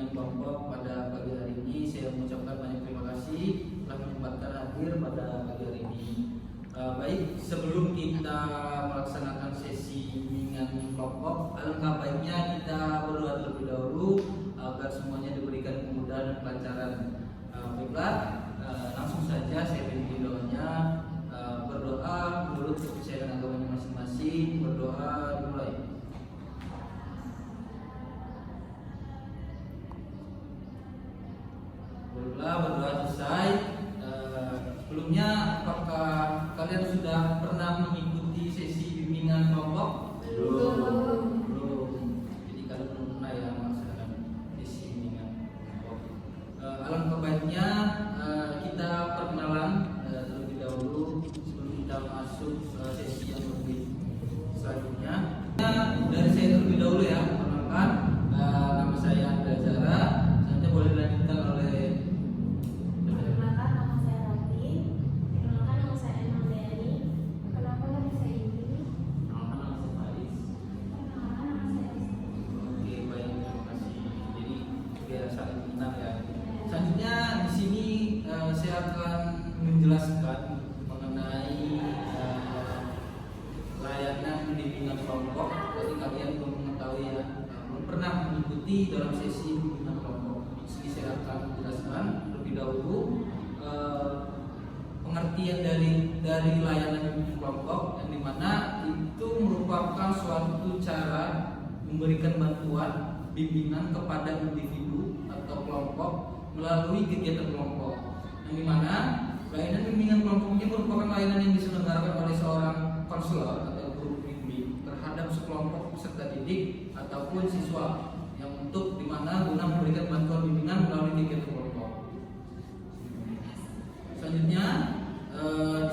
bimbingan kelompok pada pagi hari ini. Saya mengucapkan banyak terima kasih telah menyempatkan hadir pada pagi hari ini. Baik, sebelum kita melaksanakan sesi bimbingan kelompok, alangkah baiknya kita berdoa terlebih dahulu agar semuanya diberikan kemudahan dan kelancaran. Baiklah, langsung saja saya pimpin doanya. Berdoa menurut kepercayaan agamanya masing-masing. Berdoa dimulai. Berdoa selesai. Sebelumnya, apakah kalian sudah pernah mengikuti sesi bimbingan kelompok? Belum. Jadi kalian belum pernah ya melaksanakan sesi bimbingan kelompok. Alangkah baiknya kita perkenalan terlebih dahulu sebelum kita masuk sesi yang lebih selanjutnya. Dari saya terlebih dahulu ya, perkenalkan, nama saya Andra Zara. Nanti boleh dilanjutkan oleh selanjutnya. Di sini saya akan menjelaskan mengenai layanan bimbingan kelompok. Jadi kalian belum mengetahui ya, belum pernah mengikuti dalam sesi bimbingan kelompok. Di sini saya akan menjelaskan terlebih dahulu pengertian dari layanan bimbingan kelompok, yang dimana itu merupakan suatu cara memberikan bantuan bimbingan kepada individu atau kelompok melalui kegiatan kelompok, yang dimana layanan bimbingan kelompok ini merupakan layanan yang diselenggarakan oleh seorang konselor atau guru bimbing terhadap sekelompok peserta didik ataupun siswa, yang untuk dimana guna memberikan bantuan bimbingan melalui kegiatan kelompok. Selanjutnya,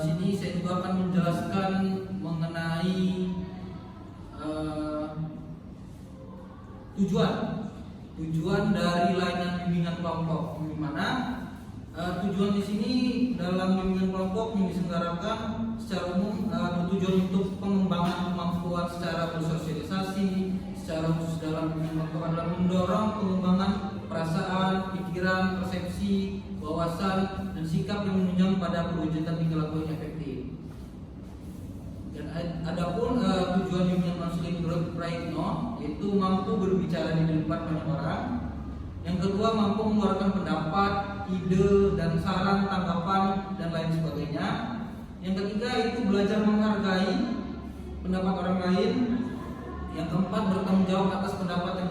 di sini saya juga akan menjelaskan mengenai tujuan dari layanan bimbingan kelompok, di mana tujuan di sini dalam bimbingan kelompok yang diselenggarakan secara umum bertujuan untuk pengembangan kemampuan secara bersosialisasi. Secara khusus dalam bimbingan kelompok adalah mendorong pengembangan perasaan, pikiran, persepsi, wawasan, dan sikap yang menunjang pada perwujudan tingkah laku yang efektif. Dan adapun tujuan bimbingan konseling menurut Praitno yaitu mampu berbicara di depan banyak orang. Yang kedua, mampu mengeluarkan pendapat, ide, dan saran, tanggapan, dan lain sebagainya. Yang ketiga itu belajar menghargai pendapat orang lain. Yang keempat, bertanggung jawab atas pendapat yang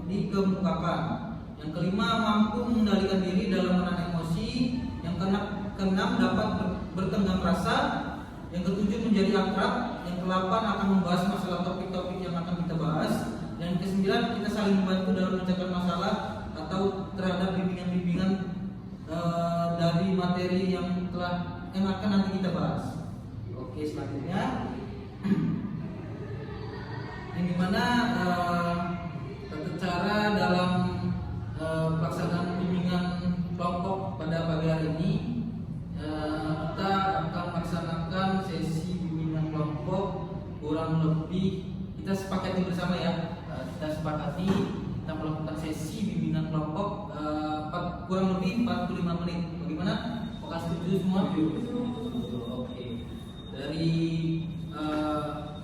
dikemukakan. Yang kelima, mampu mengendalikan diri dalam menahan emosi. Yang keenam, dapat bertenggang rasa. Yang ketujuh, menjadi akrab. Yang kedelapan, akan membahas masalah topik-topik yang akan kita bahas. Dan yang kesembilan, kita saling membantu dalam memecahkan masalah atau terhadap bimbingan-bimbingan dari materi yang akan nanti kita bahas. Oke, selanjutnya yang dimana tata cara dalam pelaksanaan bimbingan kelompok pada pagi hari ini, kita akan melaksanakan sesi bimbingan kelompok kurang lebih, kita sepakati bersama ya, kita melakukan sesi bimbingan kelompok kurang lebih 45 menit. Bagaimana? Apakah setuju semua? Oke. Dari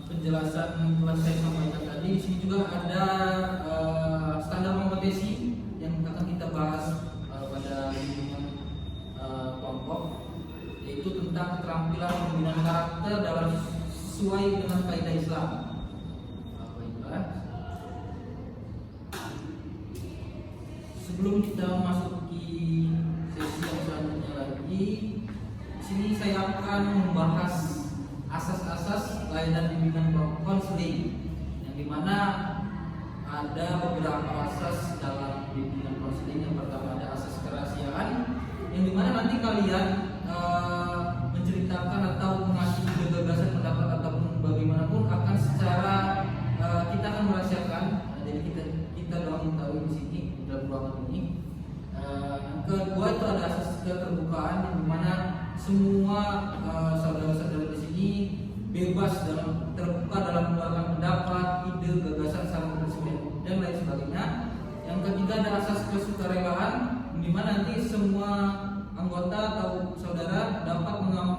penjelasan yang telah saya sampaikan tadi, di sini juga ada standar kompetensi yang akan kita bahas pada bimbingan kelompok, yaitu tentang keterampilan pembinaan karakter dalam sesuai dengan kaidah Islam. Sebelum kita memasuki sesi yang selanjutnya lagi, di sini saya akan membahas asas-asas layanan bimbingan konseling, yang dimana ada beberapa asas dalam bimbingan konseling. Yang pertama ada asas kerahasiaan, yang dimana nanti kalian menceritakan atau mengasih gagasan, pendapat ataupun bagaimanapun akan secara kita akan merahasiakan. Jadi kita doang tahu di sini dalam ruangan ini. Yang kedua itu ada asas keterbukaan, yang dimana semua saudara-saudara di sini bebas terbuka dalam mengeluarkan pendapat, ide, gagasan, saran, dan lain sebagainya. Yang ketiga ada asas kesukarelaan, di mana nanti semua anggota atau saudara dapat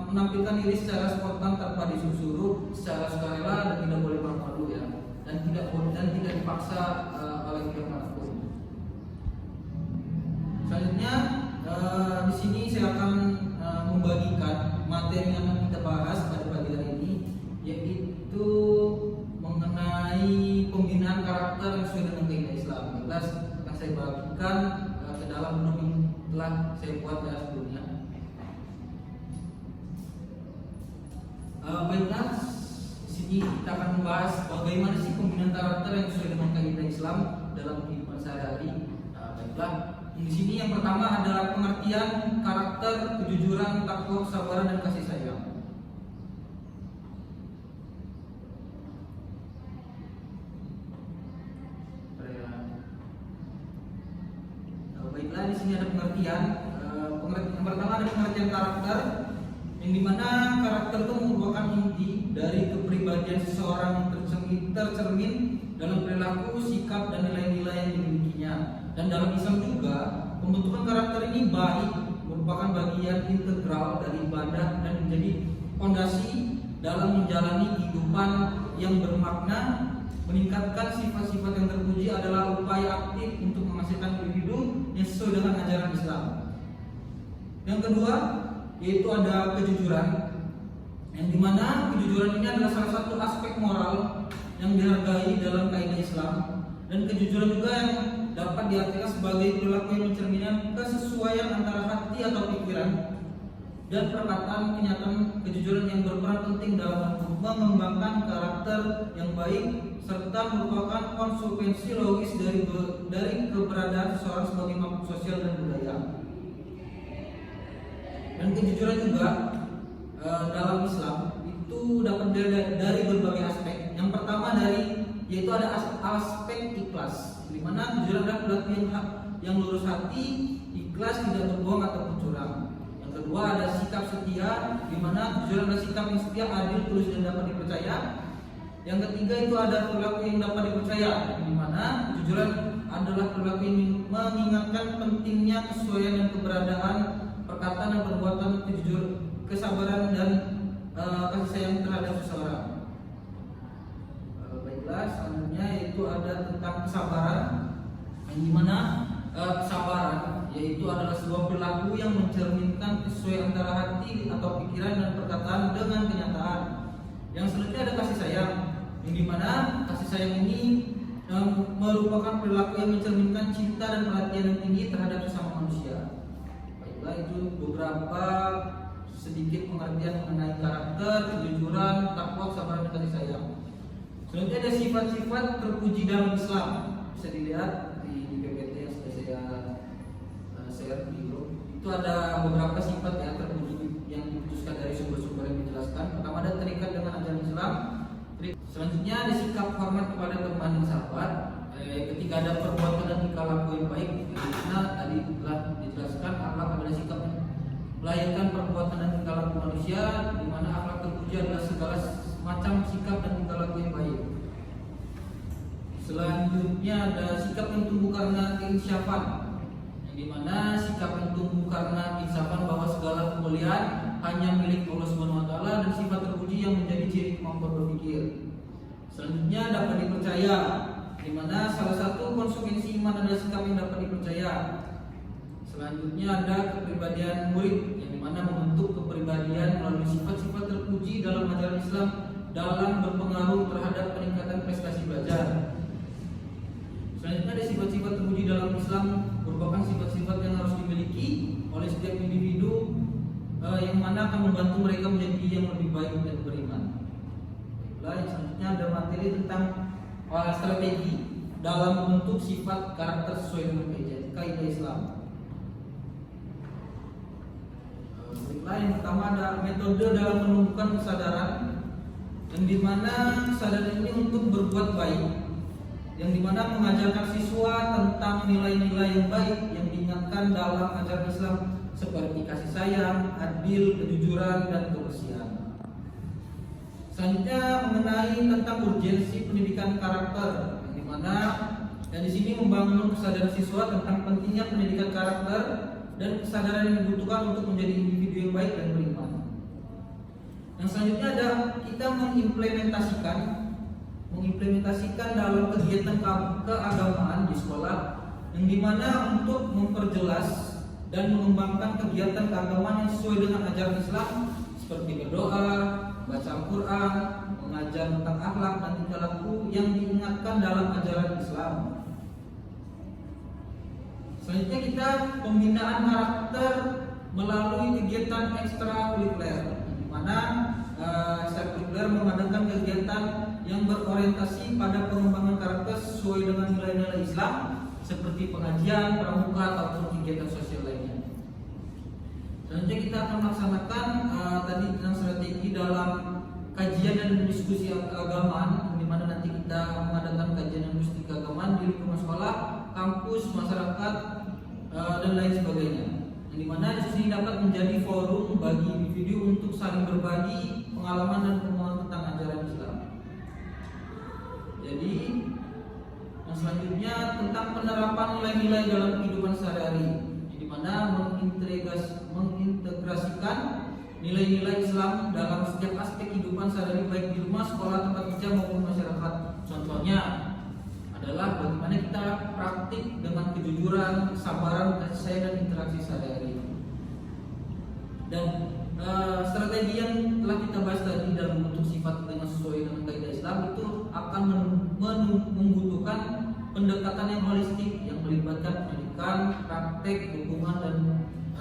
menampilkan diri secara spontan tanpa disuruh, secara sukarela dan tidak boleh malu-malu ya, dan tidak dipaksa oleh pihak manapun. Selanjutnya di sini saya akan membagikan materi yang akan kita bahas pada pagi hari ini, yaitu mengenai pembinaan karakter yang sesuai dengan kaidah Islam. Jelas akan saya bagikan ke dalam menu yang telah saya buat ya sebelumnya. Baiklah, di sini kita akan membahas bagaimana sih pembinaan karakter yang sesuai dengan kaidah Islam dalam kehidupan sehari-hari. Baiklah, di sini yang pertama adalah pengertian karakter, kejujuran, takwa, kesabaran, dan kasih sayang. Baiklah, di sini ada pengertian. Yang pertama ada pengertian karakter, yang dimana karakter itu merupakan inti dari kepribadian seseorang yang tercermin dalam perilaku, sikap, dan nilai-nilai yang dimilikinya. Dan dalam Islam juga, pembentukan karakter ini baik merupakan bagian integral dari ibadah dan menjadi fondasi dalam menjalani kehidupan yang bermakna. Meningkatkan sifat-sifat yang terpuji adalah upaya aktif untuk menghasilkan individu yang sesuai dengan ajaran Islam. Yang kedua, yaitu ada kejujuran, yang dimana kejujuran ini adalah salah satu aspek moral yang dihargai dalam kaidah Islam, dan kejujuran juga yang dapat diartikan sebagai perilaku yang mencerminkan kesesuaian antara hati atau pikiran dan perkataan. Kenyataan kejujuran yang berperan penting dalam mengembangkan karakter yang baik serta merupakan konsekuensi logis dari keberadaan seseorang sebagai makhluk sosial dan budaya. Dan kejujuran juga dalam Islam itu dapat dari berbagai aspek. Yang pertama yaitu ada aspek ikhlas, di mana kejujuran adalah perilaku yang lurus hati, ikhlas, tidak berbohong ataupun curang. Yang kedua ada sikap setia, di mana kejujuran adalah sikap yang setia, adil, tulus, dan dapat dipercaya. Yang ketiga itu ada perilaku yang dapat dipercaya, di mana kejujuran adalah perilaku yang mengingatkan pentingnya kesesuaian dan keberadaan perkataan dan perbuatan, kesabaran dan kasih sayang terhadap seseorang. Baiklah, selanjutnya yaitu ada tentang kesabaran, yang dimana kesabaran yaitu adalah sebuah perilaku yang mencerminkan kesesuaian antara hati atau pikiran dan perkataan dengan kenyataan. Yang selanjutnya ada kasih sayang, yang dimana kasih sayang ini merupakan perilaku yang mencerminkan cinta dan perhatian yang tinggi terhadap sesama manusia. Baiklah, itu beberapa sedikit pengertian mengenai karakter, kejujuran, takwa, kesabaran, dan kasih sayang. Selanjutnya ada sifat-sifat terpuji dalam Islam. Bisa dilihat di PPT yang sudah saya share di grup. Itu ada beberapa sifat ya terpuji yang diputuskan dari sumber-sumber yang dijelaskan. Pertama ada terikat dengan ajaran Islam. Selanjutnya ada sikap hormat kepada teman dan sahabat. Ketika ada perbuatan dan tingkah laku yang baik, karena tadi telah dijelaskan akhlak adalah sikap melahirkan perbuatan dan tingkah laku manusia, di mana akhlak terpuji adalah segala macam sikap dan tingkah laku yang baik. Selanjutnya ada sikap yang tumbuh karena keinsyafan, yang dimana sikap yang tumbuh karena keinsyafan bahwa segala kemuliaan hanya milik Allah Subhanahu wa taala dan sifat terpuji yang menjadi ciri kemampuan berpikir. Selanjutnya dapat dipercaya, di mana salah satu konsekuensi iman adalah sikap yang dapat dipercaya. Selanjutnya ada kepribadian murid, yang dimana membentuk kepribadian melalui sifat-sifat terpuji dalam ajaran Islam dalam berpengaruh terhadap peningkatan prestasi belajar. Selanjutnya ada sifat-sifat terpuji dalam Islam merupakan sifat-sifat yang harus dimiliki oleh setiap individu, yang mana akan membantu mereka menjadi yang lebih baik dan beriman. Baiklah, selanjutnya ada materi tentang strategi dalam membentuk sifat karakter sesuai dengan kaidah Islam. Baiklah, yang pertama ada metode dalam menumbuhkan kesadaran, yang dimana kesadaran ini untuk berbuat baik, yang dimana mengajarkan siswa tentang nilai-nilai yang baik yang diingatkan dalam ajaran Islam seperti kasih sayang, adil, kejujuran, dan kebersihan. Selanjutnya mengenai tentang urgensi pendidikan karakter, yang dimana Dan di sini membangun kesadaran siswa tentang pentingnya pendidikan karakter dan kesadaran yang dibutuhkan untuk menjadi individu yang baik dan beriman. Yang selanjutnya ada kita mengimplementasikan dalam kegiatan keagamaan di sekolah, yang dimana untuk memperjelas dan mengembangkan kegiatan keagamaan yang sesuai dengan ajaran Islam seperti berdoa, baca Al-Quran, mengajar tentang akhlak dan tingkah laku yang diingatkan dalam ajaran Islam. Selanjutnya kita pembinaan karakter melalui kegiatan ekstrakurikuler, di mana ekstrakurikuler mengadakan kegiatan yang berorientasi pada pengembangan karakter sesuai dengan nilai-nilai Islam seperti pengajian, pramuka ataupun kegiatan sosial lainnya. Selanjutnya kita akan melaksanakan tadi tentang strategi dalam kajian dan diskusi keagamaan, di mana nanti kita mengadakan kajian dan diskusi keagamaan di lingkungan sekolah, kampus, masyarakat, dan lain sebagainya. Yang dimana diskusi ini dapat menjadi forum bagi individu untuk saling berbagi pengalaman dan pemahaman tentang ajaran Islam. Jadi yang selanjutnya tentang penerapan nilai-nilai dalam kehidupan sehari-hari, di mana mengintegrasikan nilai-nilai Islam dalam setiap aspek kehidupan sehari-hari baik di rumah, sekolah, tempat kerja maupun masyarakat. Contohnya adalah bagaimana kita praktik dengan kejujuran, kesabaran, kasih sayang dan interaksi sehari-hari. Dan strategi yang telah kita bahas tadi dalam bentuk sifat dengan sesuai dengan kaidah Islam itu akan membutuhkan pendekatan yang holistik yang melibatkan pendidikan, praktek, dukungan dan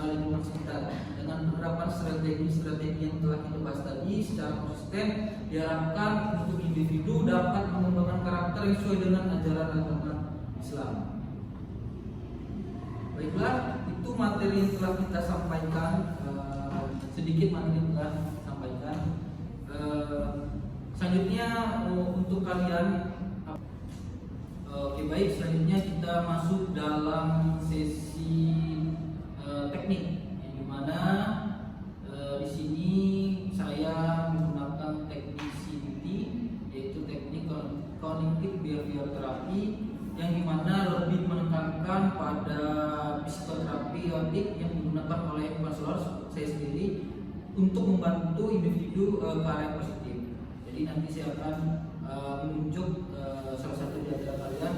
lingkungan sekitar. Dengan penerapan strategi yang telah kita bahas tadi secara konsisten, diharapkan untuk individu dapat mengembangkan karakter yang sesuai dengan ajaran agama Islam. Baiklah, itu materi yang telah kita sampaikan, sedikit materi yang telah sampaikan. Selanjutnya untuk kalian, oke baik, selanjutnya kita masuk dalam sesi teknik, yang dimana di sini saya menggunakan teknik CBT, yaitu teknik cognitive behavior therapy, yang dimana lebih menekankan pada psikoterapi yang digunakan oleh konselor saya sendiri untuk membantu individu ke arah yang positif. Jadi nanti saya akan menunjuk salah satu di antara kalian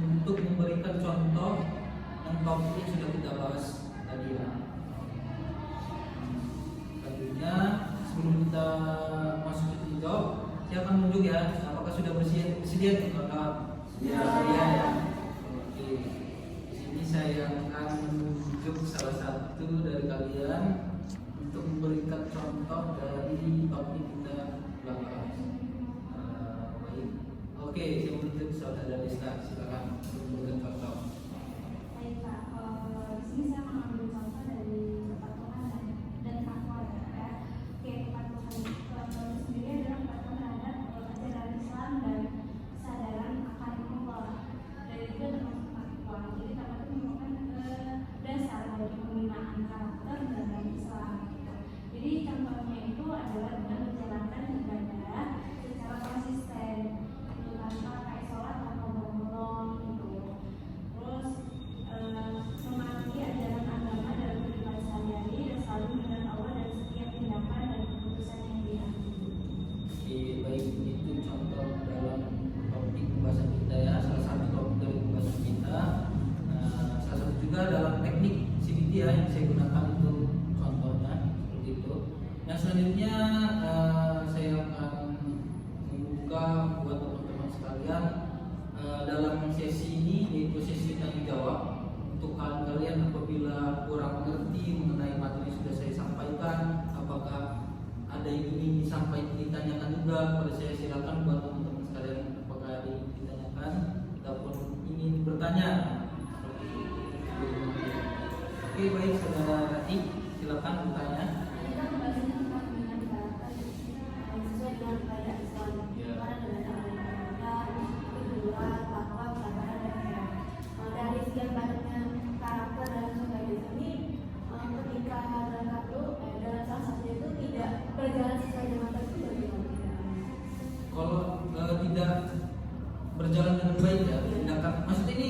untuk memberikan contoh yang topik yang sudah kita bahas tadi ya. Selanjutnya sebelum kita masuk ke jawab, saya akan menunjuk ya, apakah sudah bersedia untuk ya. Oke. Di sini saya akan menunjuk salah satu dari kalian untuk memberikan contoh dari topik kita belakang. Baik. Oke, saya menunjuk saudara Desta, silakan memberikan contoh. Baik Pak, di sini saya mengambil contoh dari kepatuhan dan takwa ya. Oke, kepatuhan itu sendiri adalah kepatuhan terhadap ajaran Islam dan kesadaran akan Allah. Dan itu termasuk takwa. Jadi takwa itu merupakan dasar dari pembinaan karakter dalam Islam. Jadi contohnya itu adalah dengan menjalankan ibadah secara konsisten, itu tanpa kayak sholat atau bolong gitu. Terus mematuhi ajaran agama dalam kehidupan sehari-hari dan selalu mengenal Allah dan setiap tindakan dan keputusan yang diambil. Oke, baik, itu contoh dalam topik pembahasan kita ya, salah satu topik dari pembahasan kita. Salah satu juga dalam teknik CBT ya yang saya gunakan untuk contohnya seperti itu. Yang selanjutnya saya akan membuka buat teman-teman sekalian dalam sesi ini, yaitu sesi tanya jawab. Untuk kalian apabila kurang mengerti mengenai materi yang sudah saya sampaikan, apakah ada yang ingin ditanyakan juga kepada saya, silakan buat teman-teman sekalian, apakah ada yang ditanyakan ataupun ingin bertanya. Oke baik, saudara Rati, silakan bertanya. Kita kembali tentang pembinaan karakter sesuai dengan kaidah Islam. Karena dengan agama, kejujuran, takwa, kesabaran dan iman. Dari sekian banyaknya karakter dalam kaidah ini, ketika dalam salah satu itu tidak berjalan sesuai dengan tadi bagaimana? Kalau tidak berjalan dengan baik ya, tindakan maksudnya ini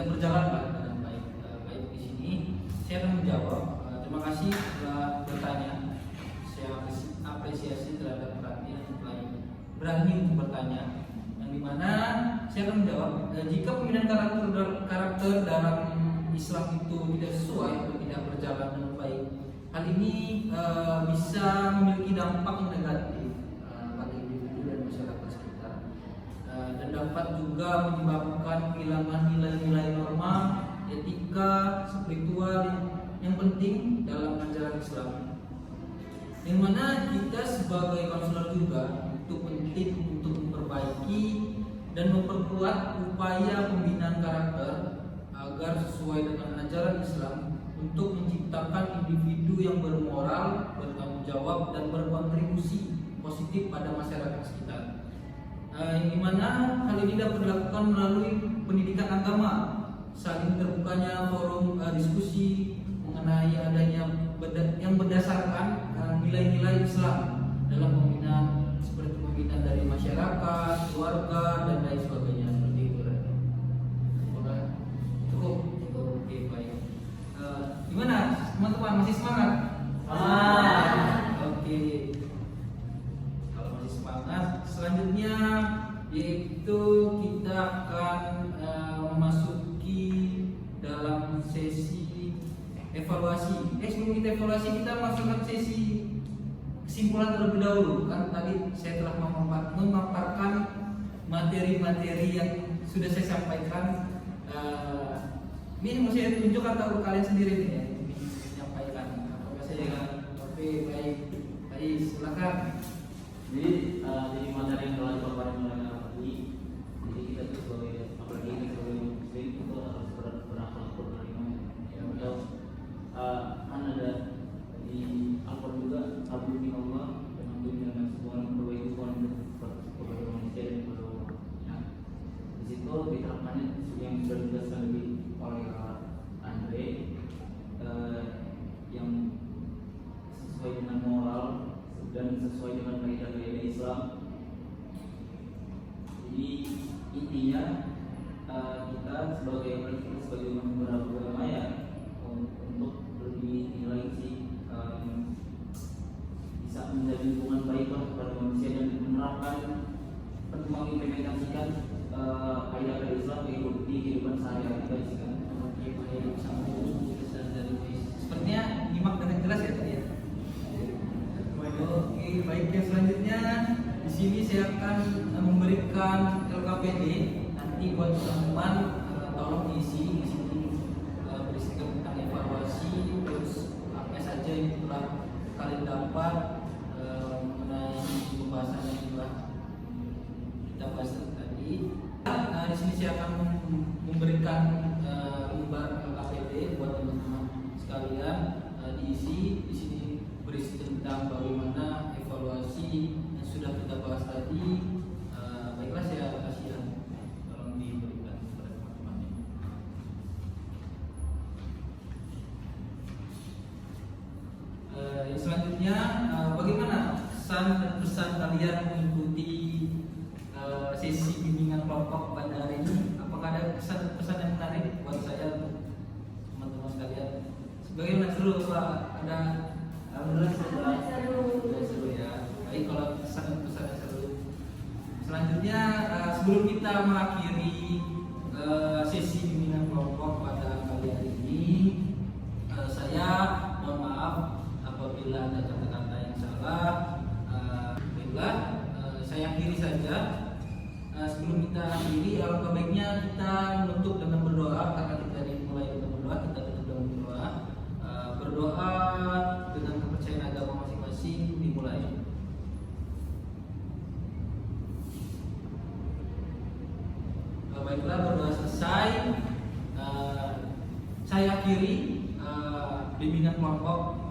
tidak berjalan dengan baik. Baik di sini saya akan menjawab. Terima kasih telah bertanya. Saya apresiasi terhadap perhatian telah berani untuk bertanya. Yang dimana saya akan menjawab, jika pembinaan karakter dalam Islam itu tidak sesuai atau tidak berjalan dengan baik, hal ini bisa memiliki dampak yang negatif pada individu dan masyarakat sekitar, dan dapat juga menyebabkan kehilangan nilai-nilai norma, etika, spiritual yang penting dalam ajaran Islam. Yang mana kita sebagai konselor juga itu penting untuk memperbaiki dan memperkuat upaya pembinaan karakter agar sesuai dengan ajaran Islam untuk menciptakan individu yang bermoral, bertanggung jawab dan berkontribusi positif pada masyarakat sekitar. Yang dimana hal ini dapat dilakukan melalui pendidikan agama, saling terbukanya forum diskusi mengenai adanya yang berdasarkan nilai-nilai Islam dalam pembinaan, seperti pembinaan dari masyarakat, keluarga dan lain sebagainya, seperti itu. Cukup. Oke, baik. Gimana teman-teman, masih semangat? Oke. Kalau masih semangat, selanjutnya yaitu kita akan memasuki dalam sesi evaluasi. Sebelum kita evaluasi, kita masukkan sesi kesimpulan terlebih dahulu. Kan tadi saya telah memaparkan materi-materi yang sudah saya sampaikan. Ini mau saya tunjuk atau kalian sendiri nih ya menyampaikan? Apakah saya? Oke, baik. Baik, silakan. Jadi materi yang telah dipaparkan oleh tadi, jadi kita tuh sebagai, apalagi kita sebagai muslim itu harus berakhlak berkarimah. Ya, kan ada di Al-Quran juga, Abu min Allah dan Abu dengan semua orang berbaik kepada manusia dan kepada Allah. Nah, di situ diterapkannya yang sudah dijelaskan lebih oleh Andre, yang sesuai dengan moral dan sesuai dengan kaidah-kaidah Islam. Jadi intinya kita sebagai umat beragama ya untuk lebih nilai sih bisa menjadi hubungan baiklah kepada manusia dan menerapkan, mengimplementasikan kaidah-kaidah Islam di kehidupan sehari-hari kita kan. Sepertinya nyimak dengan jelas ya tadi ya. Oke, baik, yang selanjutnya di sini saya akan memberikan LKPD. Nanti buat teman-teman tolong diisi di sini, berisikan tentang evaluasi, terus apa saja yang telah kalian dapat mengenai pembahasan yang telah kita bahas tadi. Di sini saya akan memberikan lembar LKPD buat teman-teman sekalian, diisi di sini berisi tentang bagaimana evaluasi yang sudah kita bahas tadi. Baiklah, saya kasih yang tolong diberikan kepada teman-teman. Yang selanjutnya, bagaimana kesan dan pesan kalian mengikuti sesi bimbingan kelompok pada hari ini? Apakah ada kesan dan pesan yang menarik buat saya, teman-teman sekalian? Bagaimana, seru Pak? Ada? Alhamdulillah seru ya. Baik, kalau pesan-pesan yang seru. Selanjutnya, sebelum kita mengakhiri sesi bimbingan kelompok pada kali ini, saya mohon maaf apabila ada kata-kata yang salah. Baiklah, saya akhiri saja. Sebelum kita akhiri, alangkah baiknya kita menutup dengan berdoa, karena kita dimulai dengan berdoa, kita tutup dengan berdoa. Berdoa dengan kepercayaan agama masing-masing dimulai. Baiklah, berdoa selesai. Saya akhiri bimbingan kelompok